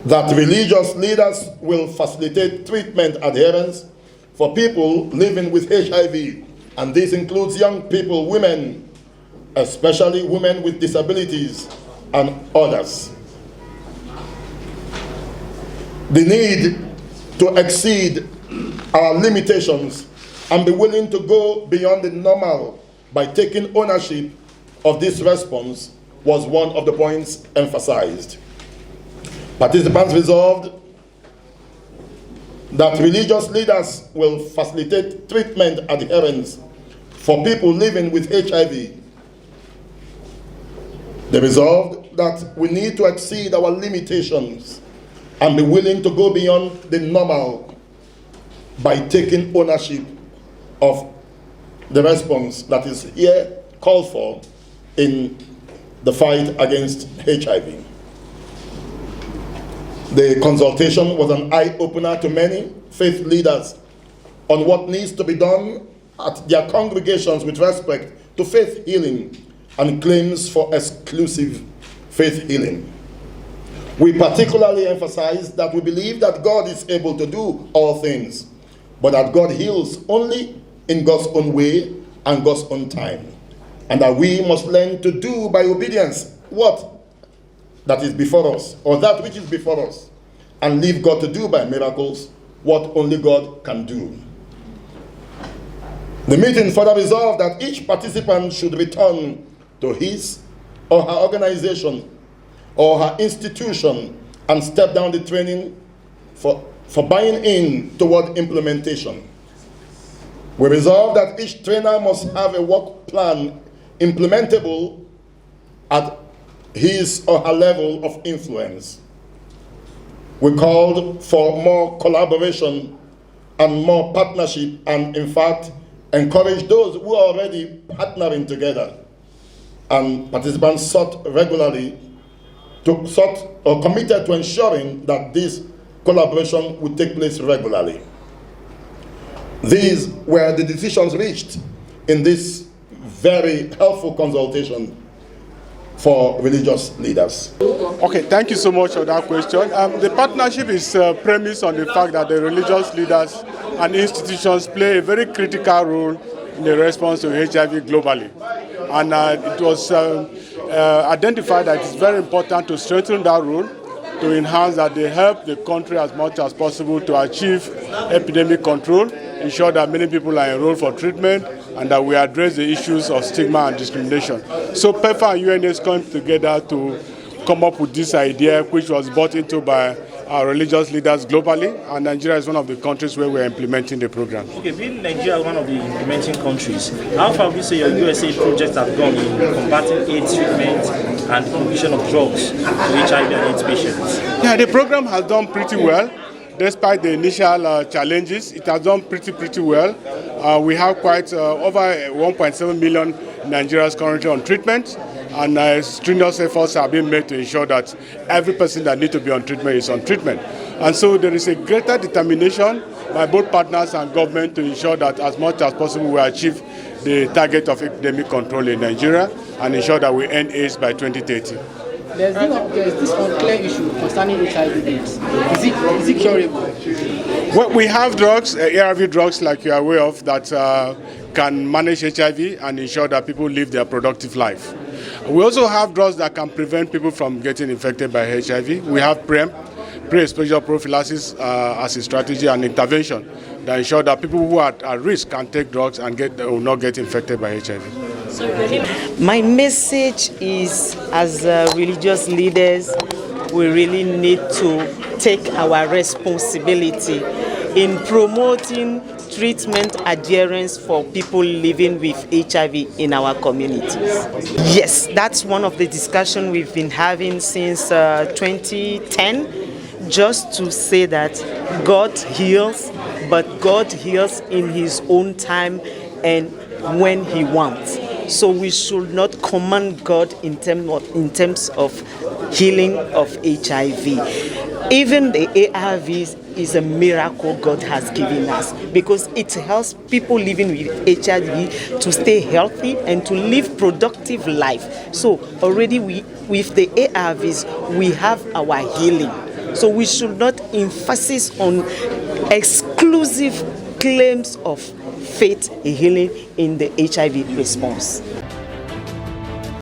that religious leaders will facilitate treatment adherence for people living with HIV, and this includes young people, women, especially women with disabilities, and others. The need to exceed our limitations and be willing to go beyond the normal by taking ownership of this response was one of the points emphasized. Participants resolved that religious leaders will facilitate treatment adherence for people living with HIV. They resolved that we need to exceed our limitations and be willing to go beyond the normal by taking ownership of the response that is here called for in the fight against HIV. The consultation was an eye-opener to many faith leaders on what needs to be done at their congregations with respect to faith healing and claims for exclusive faith healing. We particularly emphasize that we believe that God is able to do all things, but that God heals only in God's own way and God's own time, and that we must learn to do by obedience what that is before us, or that which is before us, and leave God to do by miracles what only God can do. The meeting further resolved that each participant should return to his or her organization or her institution and step down the training for buying in toward implementation. We resolved that each trainer must have a work plan implementable at his or her level of influence. We called for more collaboration and more partnership, and in fact encouraged those who are already partnering together. And participants committed to ensuring that this collaboration would take place regularly. These were the decisions reached in this very helpful consultation for religious leaders. Okay, thank you so much for that question. The partnership is premised on the fact that the religious leaders and institutions play a very critical role in the response to HIV globally. And it was identified that it's very important to strengthen that role, to enhance that they help the country as much as possible to achieve epidemic control, ensure that many people are enrolled for treatment, and that we address the issues of stigma and discrimination. So PEPFAR and UNS come together to come up with this idea, which was brought into by our religious leaders globally, and Nigeria is one of the countries where we're implementing the program. Okay, being Nigeria one of the implementing countries, how far would you say your USA projects have gone in combating AIDS treatment and provision of drugs to HIV and AIDS patients? Yeah, the program has done pretty well. Despite the initial challenges, it has done pretty well. We have quite over 1.7 million Nigerians currently on treatment, and strenuous efforts are being made to ensure that every person that needs to be on treatment is on treatment. And so there is a greater determination by both partners and government to ensure that as much as possible we achieve the target of epidemic control in Nigeria and ensure that we end AIDS by 2030. There's this unclear issue concerning HIV AIDS. Is it curable? Well, we have drugs, ARV drugs, like you are aware of, that can manage HIV and ensure that people live their productive life. We also have drugs that can prevent people from getting infected by HIV. We have pre-exposure prophylaxis as a strategy and intervention that ensure that people who are at risk can take drugs and will not get infected by HIV. My message is, as religious leaders, we really need to take our responsibility in promoting treatment adherence for people living with HIV in our communities. Yes, that's one of the discussions we've been having since 2010, just to say that God heals, but God heals in His own time and when He wants. So we should not command God in terms of healing of HIV. Even the ARVs is a miracle God has given us, because it helps people living with HIV to stay healthy and to live productive life. So already with the ARVs, we have our healing. So we should not emphasis on exclusive claims of faith healing in the HIV response.